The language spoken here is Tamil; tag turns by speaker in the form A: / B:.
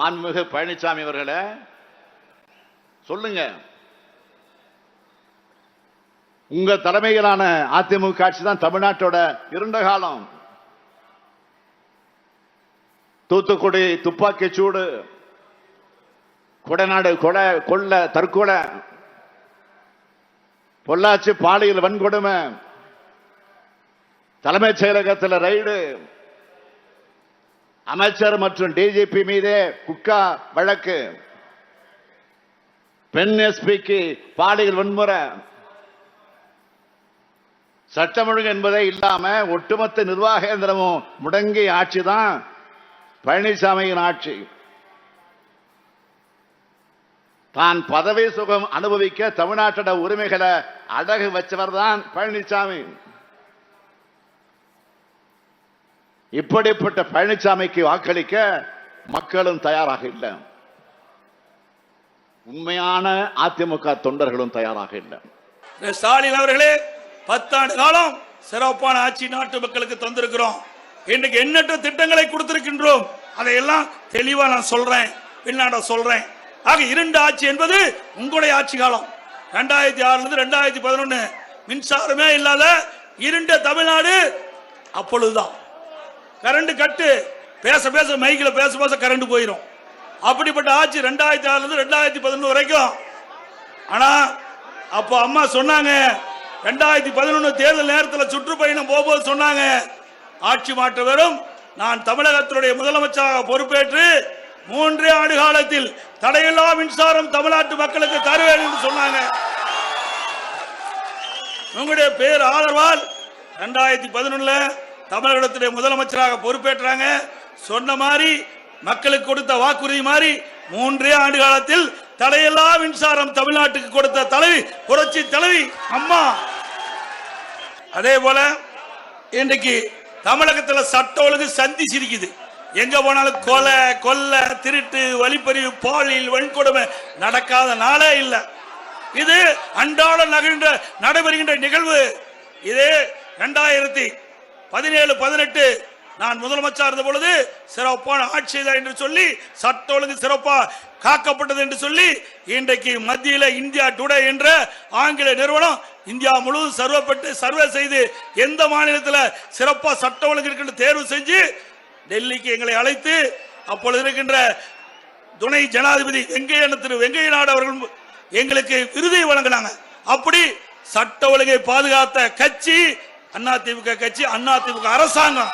A: மாண்புமிகு பழனிசாமி அவர்களே சொல்லுங்க. உங்க தலைமையிலான அதிமுக ஆட்சி தான் தமிழ்நாட்டோட இருண்ட காலம். தூத்துக்குடி துப்பாக்கி சூடு, கொடைநாடு கொலை, கொள்ள, தற்கொலை, பொள்ளாச்சி பாலியல் வன்கொடுமை, தலைமைச் செயலகத்தில் ரைடு, அமைச்சர் மற்றும் டிஜிபி மீதே குட்கா வழக்கு, பெண் எஸ்பிக்கு பாலியல் வன்முறை, சட்டம் ஒழுங்கு என்பதே இல்லாம ஒட்டுமொத்த நிர்வாக இயந்திரமும் முடங்கிய ஆட்சி தான் பழனிசாமியின் ஆட்சி. தான் பதவி சுகம் அனுபவிக்க தமிழ்நாட்டோட உரிமைகளை அடகு வச்சவர் தான் பழனிசாமி. இப்படிப்பட்ட பழனிசாமிக்கு வாக்களிக்க மக்களும் தயாராக இல்லை. உண்மையான அதிமுக தொண்டர்களும் தயாராக இல்லை.
B: ஸ்டாலின் அவர்களே, 10 ஆண்டு காலம் சிறப்பான ஆட்சி நாட்டு மக்களுக்கு தந்திருக்கிறோம். இன்னைக்கு எண்ணற்ற திட்டங்களை கொடுத்திருக்கின்றோம். அதையெல்லாம் தெளிவா நான் சொல்றேன், பின்னாட சொல்றேன். ஆக 2 ஆட்சி என்பது உங்களுடைய ஆட்சி காலம். 2006 2011 மின்சாரமே இல்லாத இருண்ட தமிழ்நாடு. அப்பொழுதுதான் கரண்ட் கட்டு, பேச பேச மைக்கில் பேச பேச கரண்ட் போயிடும். அப்படிப்பட்ட ஆட்சி 2006 2011 வரைக்கும். ஆனா அப்போ அம்மா சொன்னாங்க, 2011 தேர்தல் நேரத்தில் சுற்றுப்பயணம் போகும்போது சொன்னாங்க, ஆட்சி மாற்ற வரும், நான் தமிழகத்தினுடைய முதலமைச்சராக பொறுப்பேற்று 3 ஆண்டு காலத்தில் தடையில்லா மின்சாரம் தமிழ்நாட்டு மக்களுக்கு தருவேன் என்று சொன்னாங்க. உங்களுடைய பேர் ஆதரவால் 2011 தமிழகத்தினுடைய முதலமைச்சராக பொறுப்பேற்றாங்க. சொன்ன மாதிரி மக்களுக்கு கொடுத்த வாக்குறுதி மாதிரி 3 ஆண்டு காலத்தில் தடையில்லா மின்சாரம் தமிழ்நாட்டுக்கு கொடுத்த தலைவி, புரட்சி தலைவி அம்மா. அதே போல இன்றைக்கு தமிழகத்தில் சட்ட ஒழுங்கு சந்தி சிரிக்குது. எங்க போனாலும் கொலை, கொல்ல, திருட்டு, வழிப்பறிவு, பாலியல் வன்கொடுமை நடக்காத நாளே இல்லை. இது அன்றாட நடைபெறுகின்ற நிகழ்வு. இது 2017 18 நான் முதலமைச்சர் இருந்த பொழுது சிறப்பான ஆட்சி என்று சொல்லி சட்ட ஒழுங்கு சிறப்பாக காக்கப்பட்டது என்று சொல்லி இன்றைக்கு மத்தியில் இந்தியா டுடே என்ற ஆங்கில நிறுவனம் இந்தியா முழுவதும் சர்வே செய்து எந்த மாநிலத்தில் சிறப்பாக சட்ட ஒழுங்கு இருக்கின்ற தேர்வு செஞ்சு டெல்லிக்கு எங்களை அழைத்து அப்பொழுது இருக்கின்ற துணை ஜனாதிபதி வெங்கைய நாயுடு அவர்கள் எங்களுக்கு விருதை வழங்கினாங்க. அப்படி சட்ட ஒழுங்கை பாதுகாத்த கட்சி அதிமுக கட்சி, அதிமுக அரசாங்கம்.